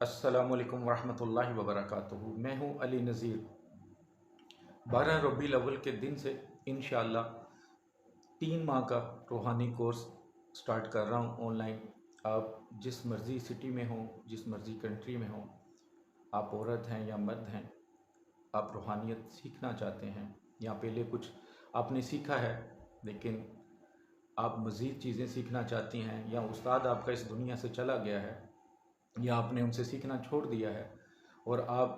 अस्सलामुअलैकुम वरहमतुल्लाहि वबरकातुहू। मैं हूँ अली नज़ीर। 12 रबीउल अव्वल के दिन से इंशाअल्लाह 3 माह का रूहानी कोर्स स्टार्ट कर रहा हूँ ऑनलाइन। आप जिस मर्ज़ी सिटी में हो, जिस मर्ज़ी कंट्री में हो, आप औरत हैं या मर्द हैं, आप रूहानियत सीखना चाहते हैं या पहले कुछ आपने सीखा है लेकिन आप मज़ीद चीज़ें सीखना चाहती हैं, या उस्ताद आपका इस दुनिया से चला गया है या आपने उनसे सीखना छोड़ दिया है और आप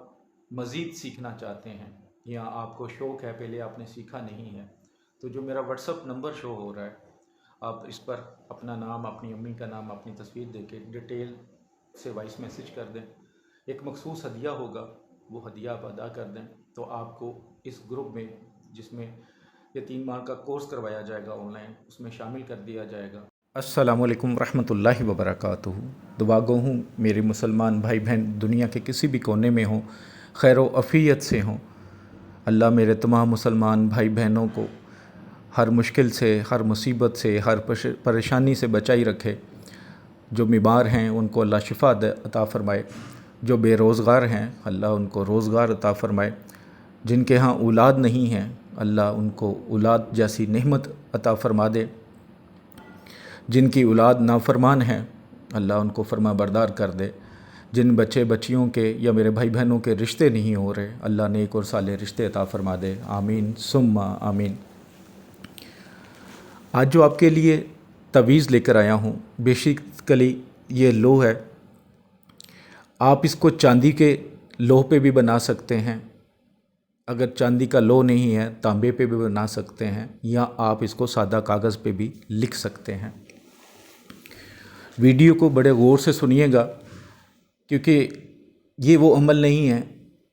मज़ीद सीखना चाहते हैं, या आपको शौक़ है पहले आपने सीखा नहीं है, तो जो मेरा व्हाट्सअप नंबर शो हो रहा है, आप इस पर अपना नाम, अपनी अम्मी का नाम, अपनी तस्वीर देके डिटेल से वॉइस मैसेज कर दें। एक मखसूस हदिया होगा, वो हदिया आप अदा कर दें तो आपको इस ग्रुप में, जिसमें ये 3 माह का कोर्स करवाया जाएगा ऑनलाइन, उसमें शामिल कर दिया जाएगा। अस्सलामुअलैकुम रहमतुल्लाहि वबरकातुहू। दुआ गो हूँ मेरे मुसलमान भाई बहन दुनिया के किसी भी कोने में हों, खैर व अफ़ियत से हों। अल्लाह मेरे तमाम मुसलमान भाई बहनों को हर मुश्किल से, हर मुसीबत से, हर परेशानी से बचाई रखे। जो बीमार हैं उनको अल्लाह शिफा अता फ़रमाए। जो बेरोज़गार हैं अल्लाह उनको रोज़गार अता फ़रमाए। जिनके यहाँ औलाद नहीं हैं अल्लाह उनको औलाद जैसी नेमत अता फ़रमा दे। जिनकी औलाद नाफरमान हैं अल्लाह उनको फरमा बरदार कर दे। जिन बच्चे बच्चियों के या मेरे भाई बहनों के रिश्ते नहीं हो रहे अल्लाह नेक और साले रिश्ते अता फ़रमा दे। आमीन सुम्मा आमीन। आज जो आपके लिए तवीज़ लेकर आया हूँ, बेसिकली ये लो है। आप इसको चांदी के लोह पे भी बना सकते हैं, अगर चांदी का लो नहीं है तांबे पे भी बना सकते हैं, या आप इसको सादा कागज़ पे भी लिख सकते हैं। वीडियो को बड़े गौर से सुनिएगा, क्योंकि ये वो अमल नहीं है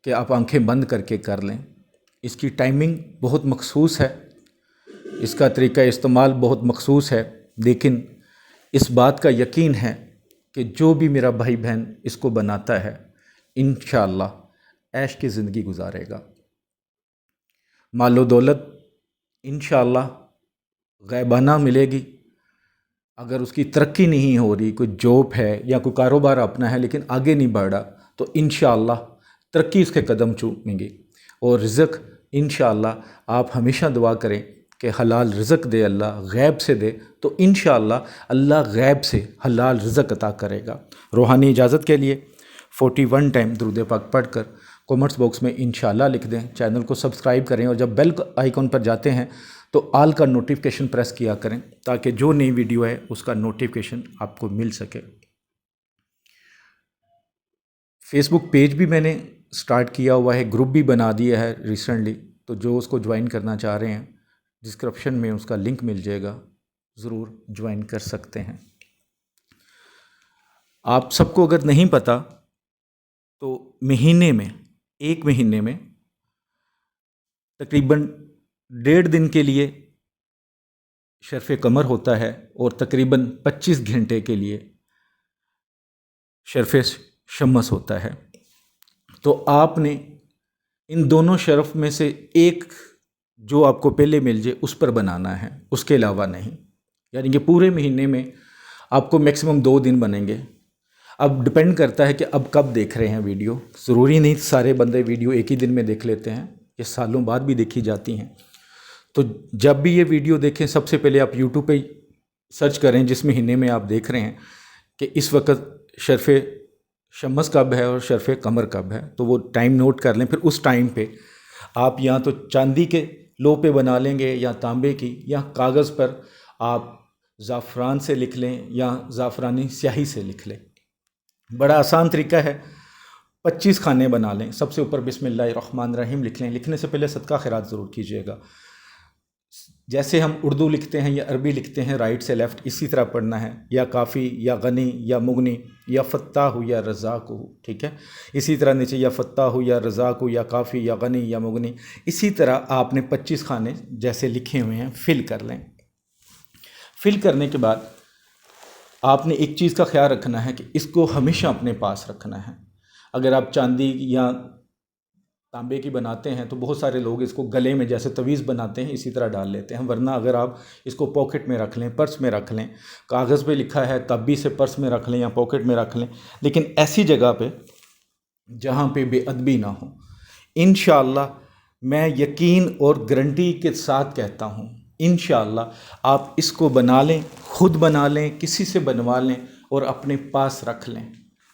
कि आप आंखें बंद करके कर लें। इसकी टाइमिंग बहुत मखसूस है, इसका तरीका इस्तेमाल बहुत मखसूस है, लेकिन इस बात का यकीन है कि जो भी मेरा भाई बहन इसको बनाता है इंशाअल्लाह ऐश की ज़िंदगी गुजारेगा। मालो दौलत इंशाअल्लाह ग़ैबाना मिलेगी। अगर उसकी तरक्की नहीं हो रही, कोई जॉब है या कोई कारोबार अपना है लेकिन आगे नहीं बढ़ रहा, तो इंशाअल्लाह तरक्की उसके कदम चूमेंगे। और रिज़्क़ इंशाअल्लाह आप हमेशा दुआ करें कि हलाल रिज़्क़ दे अल्लाह, गैब से दे, तो इंशाअल्लाह अल्लाह गैब से हलाल रिज़्क़ अता करेगा। रूहानी इजाज़त के लिए 41 टाइम दुरूद पाक पढ़कर कमेंट्स बॉक्स में इंशाअल्लाह लिख दें। चैनल को सब्सक्राइब करें और जब बेल आइकॉन पर जाते हैं तो आल का नोटिफिकेशन प्रेस किया करें, ताकि जो नई वीडियो है उसका नोटिफिकेशन आपको मिल सके। फेसबुक पेज भी मैंने स्टार्ट किया हुआ है, ग्रुप भी बना दिया है रिसेंटली, तो जो उसको ज्वाइन करना चाह रहे हैं डिस्क्रिप्शन में उसका लिंक मिल जाएगा, ज़रूर ज्वाइन कर सकते हैं। आप सबको अगर नहीं पता तो महीने में, एक महीने में तकरीबन 1.5 दिन के लिए शर्फ़ कमर होता है और तकरीबन 25 घंटे के लिए शर्फ़ शम्स होता है। तो आपने इन दोनों शर्फ़ में से एक जो आपको पहले मिल जाए उस पर बनाना है, उसके अलावा नहीं। यानी कि पूरे महीने में आपको मैक्सिमम 2 दिन बनेंगे। अब डिपेंड करता है कि अब कब देख रहे हैं वीडियो। ज़रूरी नहीं सारे बंदे वीडियो एक ही दिन में देख लेते हैं, ये सालों बाद भी देखी जाती हैं। तो जब भी ये वीडियो देखें सबसे पहले आप यूट्यूब पे सर्च करें जिस महीने में आप देख रहे हैं कि इस वक्त शर्फ़ शम्स कब है और शर्फ़ कमर कब है, तो वो टाइम नोट कर लें। फिर उस टाइम पे आप या तो चांदी के लो पे बना लेंगे या तांबे की, या कागज़ पर आप ज़ाफ़रान से लिख लें या ज़ाफ़रानी स्याही से लिख लें। बड़ा आसान तरीका है। 25 खाने बना लें, सबसे ऊपर बिस्मिल्लाहिर्रहमानिर्रहीम लिख लें। लिखने से पहले सदका खैरात ज़रूर कीजिएगा। जैसे हम उर्दू लिखते हैं या अरबी लिखते हैं राइट से लेफ़्ट, इसी तरह पढ़ना है। या काफ़ी या गनी या मुगनी या फ़त्ताहु या रज़ाक़ु, ठीक है। इसी तरह नीचे या फ़त्ताहु या रज़ाक़ु या काफ़ी या गनी या मुगनी, इसी तरह आपने 25 खाने जैसे लिखे हुए हैं फिल कर लें। फिल करने के बाद आपने एक चीज़ का ख्याल रखना है कि इसको हमेशा अपने पास रखना है। अगर आप चांदी या तांबे की बनाते हैं तो बहुत सारे लोग इसको गले में जैसे तवीज़ बनाते हैं इसी तरह डाल लेते हैं, वरना अगर आप इसको पॉकेट में रख लें, पर्स में रख लें, कागज़ पे लिखा है तब भी इसे पर्स में रख लें या पॉकेट में रख लें, लेकिन ऐसी जगह पे जहाँ पे बेअदबी ना हो। इंशाअल्लाह मैं यकीन और गारंटी के साथ कहता हूँ, इंशाअल्लाह आप इसको बना लें, ख़ुद बना लें, किसी से बनवा लें और अपने पास रख लें,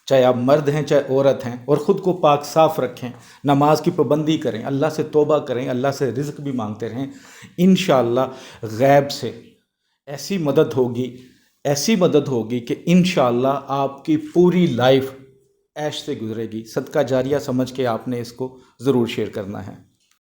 चाहे आप मर्द हैं चाहे औरत हैं, और ख़ुद को पाक साफ़ रखें, नमाज की पाबंदी करें, अल्लाह से तौबा करें, अल्लाह से रिज़्क़ भी मांगते रहें। इंशाअल्लाह गैब से ऐसी मदद होगी कि इंशाअल्लाह आपकी पूरी लाइफ ऐश से गुजरेगी। सदका जारिया समझ के आपने इसको ज़रूर शेयर करना है।